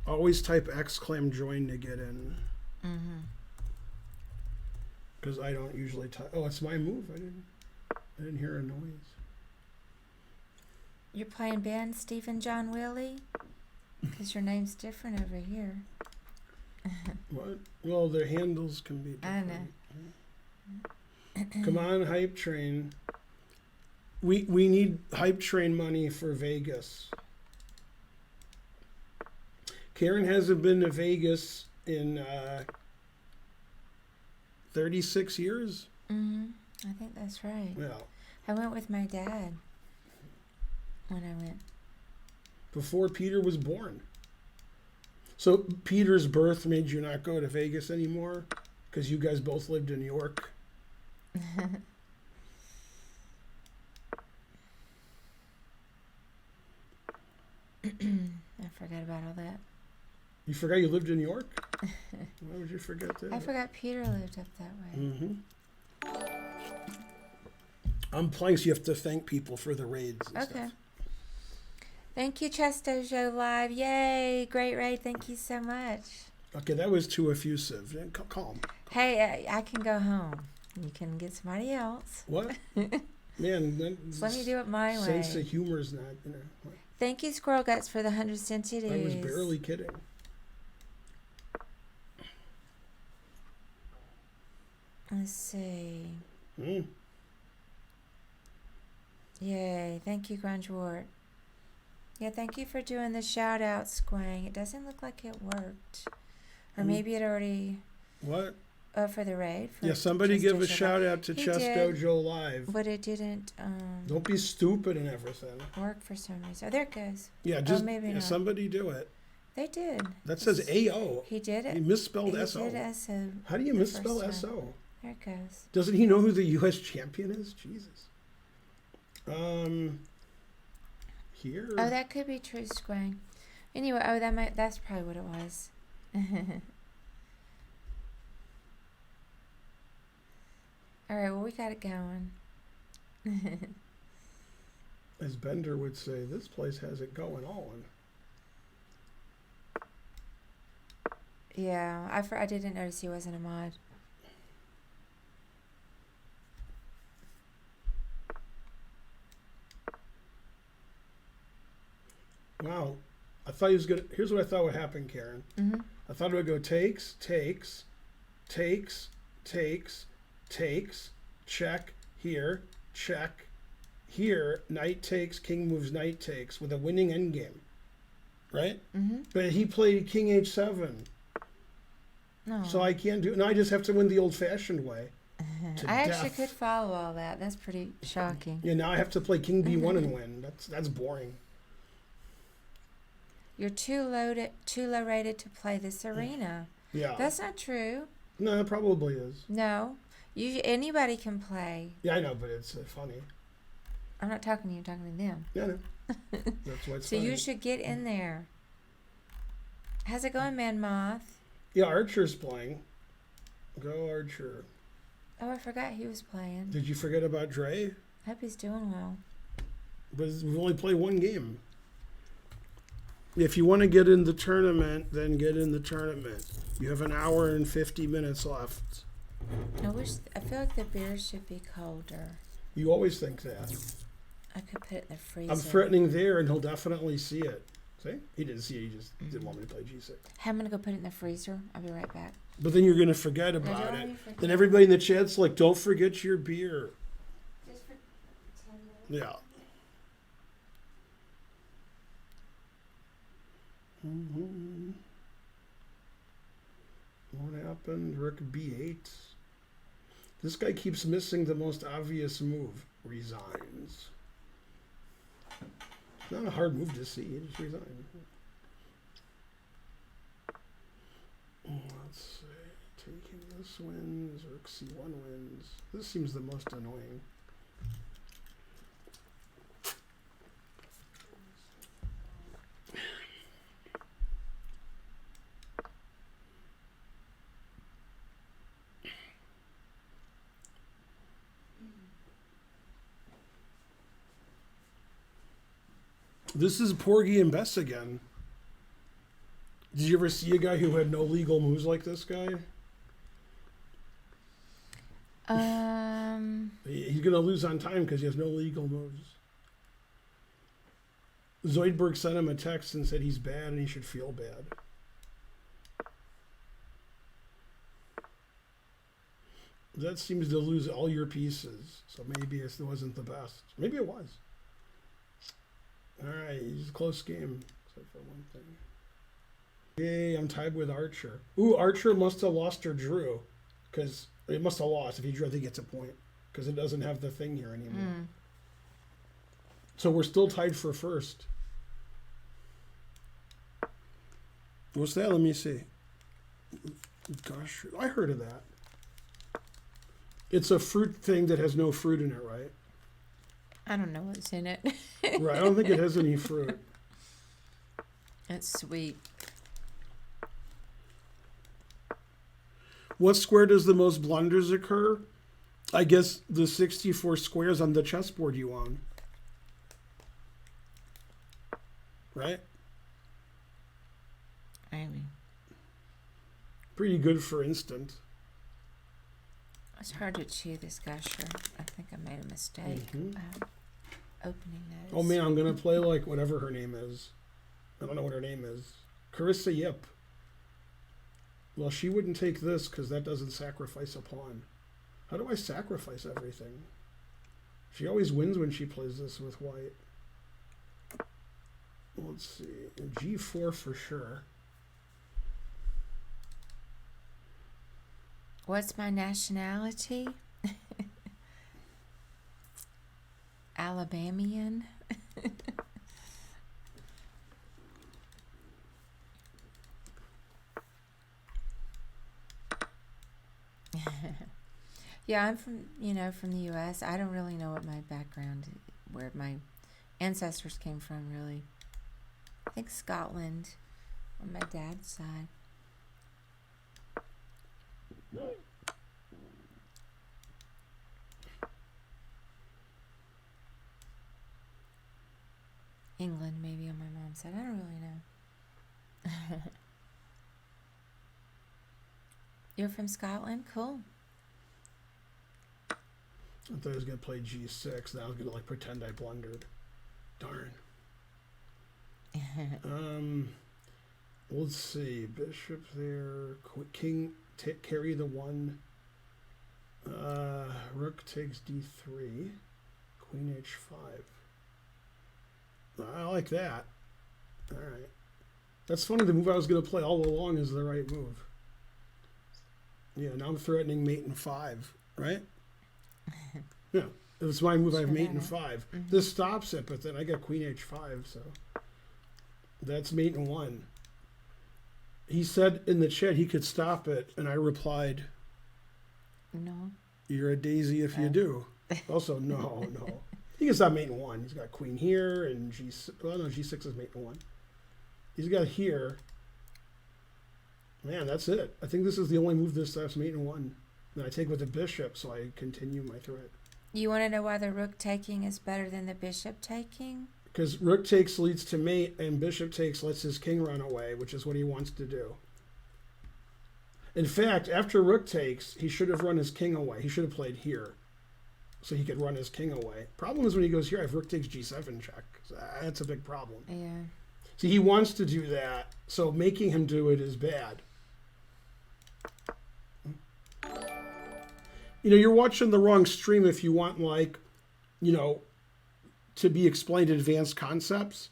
Always type exclaim join to get in. Mm-hmm. Because I don't usually type. Oh, it's my move. I didn't hear a noise. You're playing Ben, Stephen John Willie? Because your name's different over here. What? Well, their handles can be I different. know. Come on, Hype Train. We need Hype Train money for Vegas. Karen hasn't been to Vegas in 36 years. Mm-hmm. I think that's right. Well, I went with my dad when I went. before Peter was born. So Peter's birth made you not go to Vegas anymore because you guys both lived in New York. I forgot about all that. You forgot you lived in New York? Why would you forget that? I forgot Peter lived up that way. Mm-hmm. I'm playing, so you have to thank people for the raids and Okay. stuff. Thank you, Chesto Joe Live. Yay! Great raid. Thank you so much. Okay, that was too effusive. Calm. Hey, I can go home. You can get somebody else. What? Man, So let me do it my sense way. of humor's not, Thank you, Squirrel Guts, for the 100 centities. I was barely kidding. Let's see. Mm. Yay. Thank you, Grunge Wart. Yeah, thank you for doing the shout out, Squang. It doesn't look like it worked. Or maybe it already... What? For the raid. For Yeah, somebody give a Chess Dojo shout Live. out to He Chess did, Dojo Live. But it didn't Don't be stupid and everything. work for some reason. Oh, there it goes. Yeah, just maybe not. somebody do it. They did. That says AO. He did it. He misspelled He SO. did SO. How do you the misspell first time. SO? There it goes. Doesn't he know who the U.S. champion is? Jesus. Here. Oh, that could be true, Squang. Anyway, that's probably what it was. All right, well, we got it going. As Bender would say, this place has it going on. Yeah, I didn't notice he wasn't a mod. Wow. I thought he was going to... Here's what I thought would happen, Karen. Mm-hmm. I thought it would go takes, check, here, knight takes, king moves, knight takes, with a winning endgame. Right? Mm-hmm. But he played king h7. No. So I can't do... Now I just have to win the old-fashioned way. to I actually death. could follow all that. That's pretty shocking. Yeah, now I have to play king b1 and win. That's boring. You're too low rated to play this arena. Yeah. That's not true. No, it probably is. No. Anybody can play. Yeah, I know, but it's funny. I'm not talking to you, I'm talking to them. Yeah, I know. That's why it's So funny. you should get in there. How's it going, Man Moth? Yeah, Archer's playing. Go Archer. Oh, I forgot he was playing. Did you forget about Dre? Hope he's doing well. But we've only played one game. If you want to get in the tournament, then get in the tournament. You have an hour and 50 minutes left. I feel like the beer should be colder. You always think that. I could put it in the freezer. I'm threatening there, and he'll definitely see it. See? He didn't see it. He just didn't want me to play G6. Hey, I'm going to go put it in the freezer. I'll be right back. But then you're going to forget I about don't it. wanna forget. Then everybody in the chat's like, don't forget your beer. Just for 10 minutes. Yeah. Mm-hmm. What happened? Rook b8. This guy keeps missing the most obvious move. Resigns. Not a hard move to see. He just resigned. Let's see. Taking this wins. Rook c1 wins. This seems the most annoying. This is Porgy and Bess again. Did you ever see a guy who had no legal moves like this guy? He's gonna lose on time because he has no legal moves. Zoidberg sent him a text and said he's bad and he should feel bad. That seems to lose all your pieces, so maybe it wasn't the best. Maybe it was. All right, it's a close game, except for one thing. Yay, I'm tied with Archer. Ooh, Archer must have lost or drew, because it must have lost. If he drew, I think he gets a point, because it doesn't have the thing here anymore. So we're still tied for first. What's that? Let me see. Gosh, I heard of that. It's a fruit thing that has no fruit in it, right? I don't know what's in it. Right, I don't think it has any fruit. It's sweet. What square does the most blunders occur? I guess the 64 squares on the chessboard you own. Right? Maybe. Pretty good for instant. It's hard to chew this gusher. I think I made a mistake opening those. Oh man, I'm gonna play like whatever her name is. I don't know what her name is. Carissa Yip. Well, she wouldn't take this because that doesn't sacrifice a pawn. How do I sacrifice everything? She always wins when she plays this with white. Let's see. G4 for sure. What's my nationality? Alabamian. Yeah, I'm from the U.S. I don't really know what my background, where my ancestors came from, really. I think Scotland on my dad's side. England, maybe, on my mom's side. I don't really know. You're from Scotland? Cool. I thought I was going to play G6. Now I was going to like pretend I blundered. Darn. Let's see. Bishop there. King carry the 1. Rook takes D3. Queen H5. I like that. All right. That's funny. The move I was going to play all along is the right move. Yeah, now I'm threatening mate in 5, right? Yeah, it's my move. I have mate in 5. This stops it, but then I got queen H5, so that's mate in 1. He said in the chat he could stop it, and I replied, No. "You're a daisy if you do." Also, no. He can stop mate in 1. He's got queen here and G6. Well, no, G6 is mate in 1. He's got here. Man, that's it. I think this is the only move this stops mate in 1. Then I take with the bishop, so I continue my threat. You want to know why the rook taking is better than the bishop taking? Because rook takes leads to mate, and bishop takes lets his king run away, which is what he wants to do. In fact, after rook takes, he should have run his king away. He should have played here, so he could run his king away. Problem is when he goes here, I have rook takes G7 check. So that's a big problem. Yeah. See, he wants to do that, so making him do it is bad. You know, you're watching the wrong stream if you want, like, you know, to be explained advanced concepts.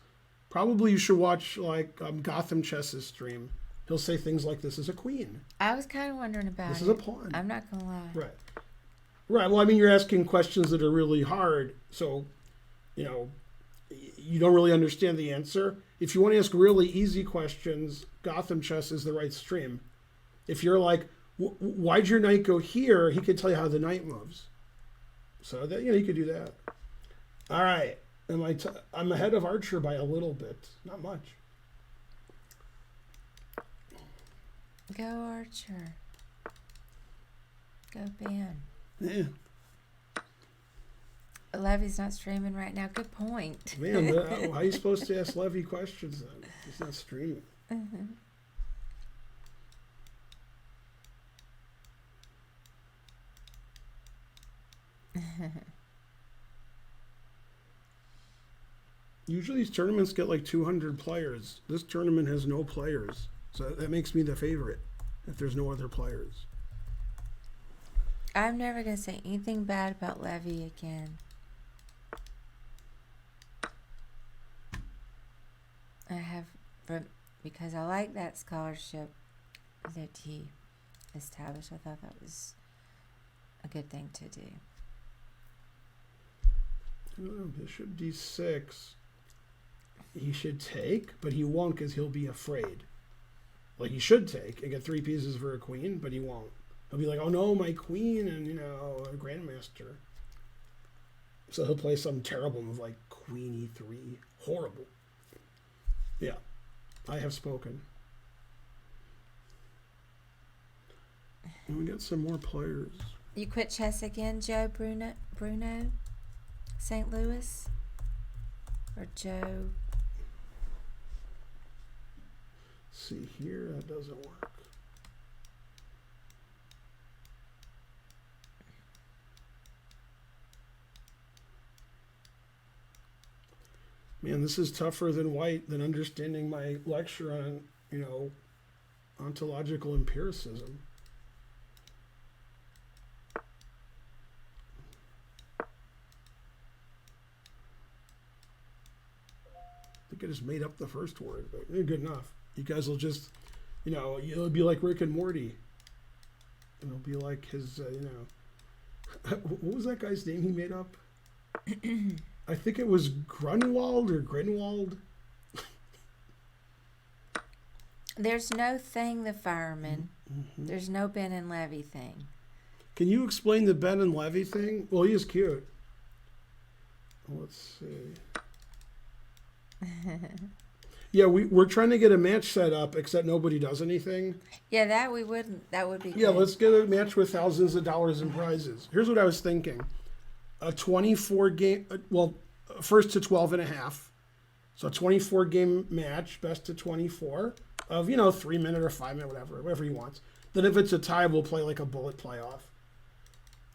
Probably you should watch, like, Gotham Chess's stream. He'll say things like, this is a queen. I was kind of wondering about This it. is a pawn. I'm not going to lie. Right. Right. Well, I mean, you're asking questions that are really hard, so, you know, you don't really understand the answer. If you want to ask really easy questions, Gotham Chess is the right stream. If you're like, why'd your knight go here? He could tell you how the knight moves. So that, you know, you could do that. All right. I'm ahead of Archer by a little bit, not much. Go Archer. Go Ben. Yeah. Levy's not streaming right now. Good point. Man, how are you supposed to ask Levy questions then? He's not streaming. Usually these tournaments get like 200 players. This tournament has no players. So that makes me the favorite if there's no other players. I'm never going to say anything bad about Levy again. Because I like that scholarship that he established. I thought that was a good thing to do. Bishop d6. He should take, but he won't because he'll be afraid. Like, he should take and get 3 pieces for a queen, but he won't. He'll be like, oh no, my queen, and, a grandmaster. So he'll play some terrible move like queen e3. Horrible. Yeah, I have spoken. And we got some more players. You quit chess again, Joe Bruno? St. Louis? Or Joe? See here, that doesn't work. Man, this is tougher than understanding my lecture on, ontological empiricism. I think I just made up the first word, but good enough. You guys will just, it'll be like Rick and Morty. It'll be like his, what was that guy's name he made up? I think it was Grunwald or Grinwald. There's no thing, the fireman. Mm-hmm. There's no Ben and Levy thing. Can you explain the Ben and Levy thing? Well, he is cute. Let's see. Yeah, we're trying to get a match set up, except nobody does anything. Yeah, that we wouldn't. That would be Yeah, good. let's get a match with thousands of dollars in prizes. Here's what I was thinking. A 24 game, first to 12 and a half. So a 24 game match, best to 24 of, 3 minute or 5 minute, whatever he wants. Then if it's a tie, we'll play like a bullet playoff.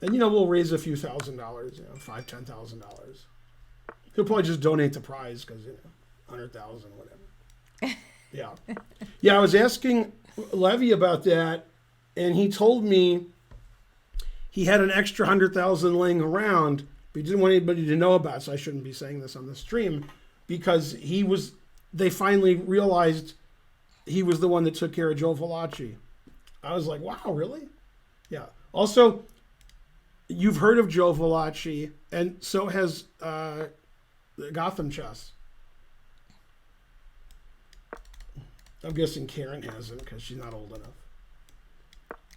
And, we'll raise a few $1,000, $5,000, $10,000. He'll probably just donate the prize because, 100,000, whatever. Yeah. Yeah, I was asking Levy about that, and he told me he had an extra 100,000 laying around, but he didn't want anybody to know about it, so I shouldn't be saying this on the stream, because they finally realized he was the one that took care of Joe Valachi. I was like, wow, really? Yeah. Also, you've heard of Joe Valachi, and so has Gotham Chess. I'm guessing Karen hasn't because she's not old enough.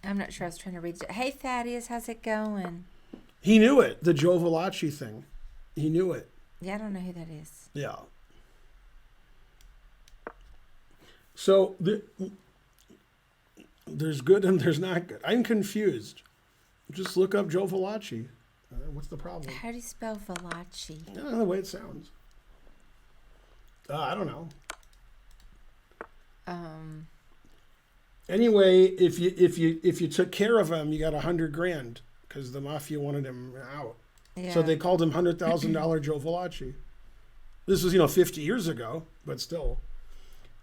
I'm not sure. I was trying to read it. Hey, Thaddeus, how's it going? He knew it, the Joe Valachi thing. He knew it. Yeah, I don't know who that is. Yeah. So there's good and there's not good. I'm confused. Just look up Joe Valachi. What's the problem? How do you spell Valachi? I don't know the way it sounds. I don't know. Anyway, if you took care of him, you got $100,000 because the mafia wanted him out. Yeah. So they called him $100,000 Joe Valachi. This was 50 years ago, but still.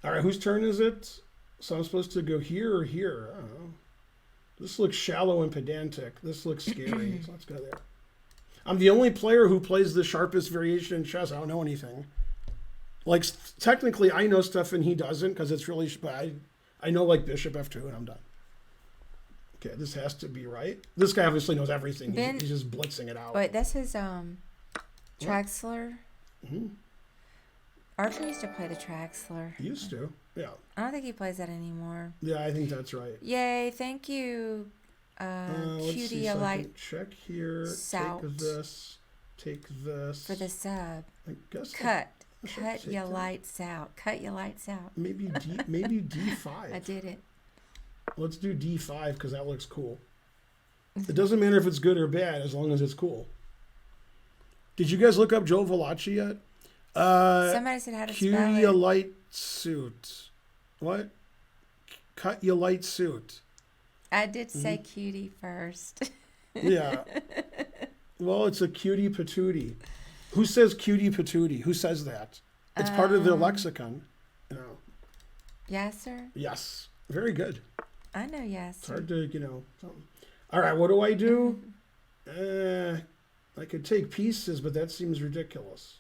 All right, whose turn is it? So I'm supposed to go here or here? I don't know. This looks shallow and pedantic. This looks scary. So let's go there. I'm the only player who plays the sharpest variation in chess. I don't know anything. Like, technically, I know stuff and he doesn't because it's really... But I know, like, bishop f2 and I'm done. Okay, this has to be right. This guy obviously knows everything. He's just blitzing it out. Wait, this is Traxler. Mm-hmm. Arthur used to play the Traxler. He used to, yeah. I don't think he plays that anymore. Yeah, I think that's right. Yay, thank you, Cutie. So I check here. Sout. Take this. For the sub. I guess Cut your lights out. Cut your lights out. Maybe D5. I did it. Let's do D5 because that looks cool. It doesn't matter if it's good or bad as long as it's cool. Did you guys look up Joe Valachi yet? Somebody said how to spell it. Cutie light suit. What? Cut your light suit. I did say cutie first. Yeah. Well, it's a cutie patootie. Who says cutie patootie? Who says that? It's part of their lexicon. You know. Yasser? Yes. Very good. I know It's Yasser. hard to, something. All right, what do I do? I could take pieces, but that seems ridiculous.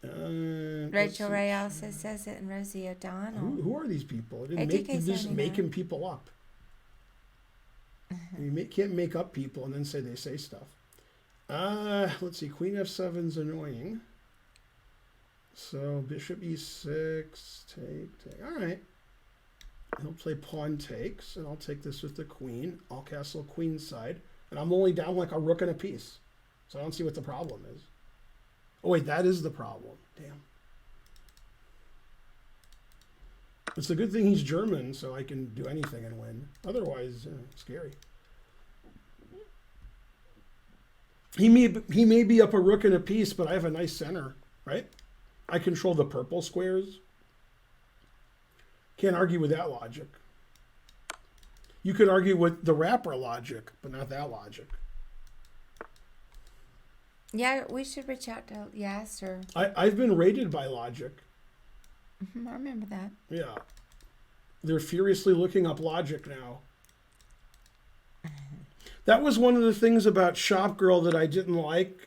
Let's Rachel see. Ray also says it, and Rosie O'Donnell. Who are these people? Hey, You're DK just 79. making people up. Can't make up people and then say they say stuff. Let's see. Queen f7's annoying. So bishop e6, take. All right. He'll play pawn takes, and I'll take this with the queen. I'll castle queen side, and I'm only down like a rook and a piece. So I don't see what the problem is. Oh wait, that is the problem. Damn. It's a good thing he's German, so I can do anything and win. Otherwise, scary. He may be up a rook and a piece, but I have a nice center, right? I control the purple squares. Can't argue with that logic. You could argue with the wrapper logic, but not that logic. Yeah, we should reach out to Yasser. I've been rated by logic. I remember that. Yeah. They're furiously looking up logic now. That was one of the things about Shop Girl that I didn't like.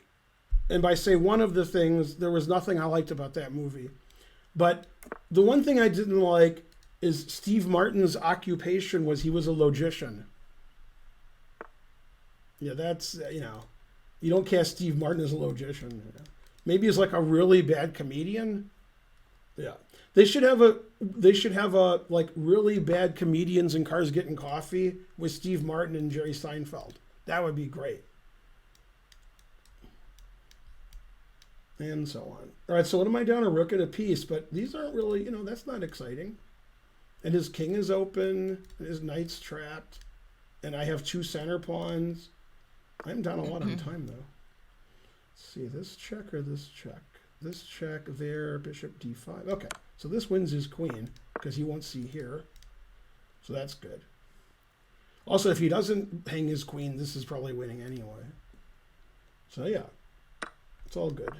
And by say one of the things, there was nothing I liked about that movie. But the one thing I didn't like is Steve Martin's occupation was he was a logician. Yeah, that's, you don't cast Steve Martin as a logician. Maybe he's like a really bad comedian. Yeah. They should have a like really bad comedians in Cars Getting Coffee with Steve Martin and Jerry Seinfeld. That would be great. And so on. All right, so what am I down? A rook and a piece, but these aren't really, that's not exciting. And his king is open, and his knight's trapped, and I have two center pawns. I'm down a lot on time, though. Let's see, this check or this check? This check there, bishop d5. Okay, so this wins his queen, because he won't see here. So that's good. Also, if he doesn't hang his queen, this is probably winning anyway. So yeah, it's all good.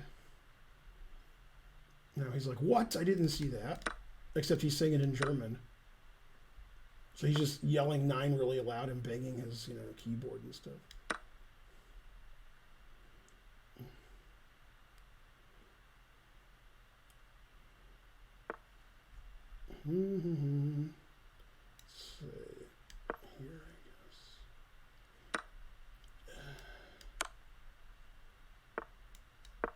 Now he's like, what? I didn't see that. Except he's saying it in German. So he's just yelling 9 really loud and banging his, keyboard and stuff. Let's see. Here, I guess.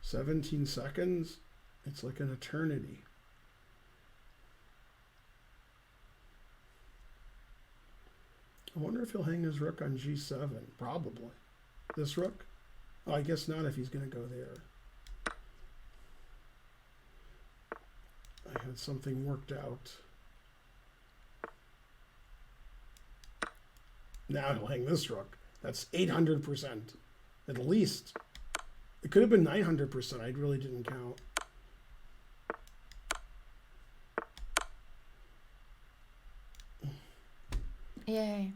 17 seconds. It's like an eternity. I wonder if he'll hang his rook on g7. Probably. This rook? Oh, I guess not if he's going to go there. I had something worked out. Now he'll hang this rook. That's 800%. At least. It could have been 900%. I really didn't count. Yay.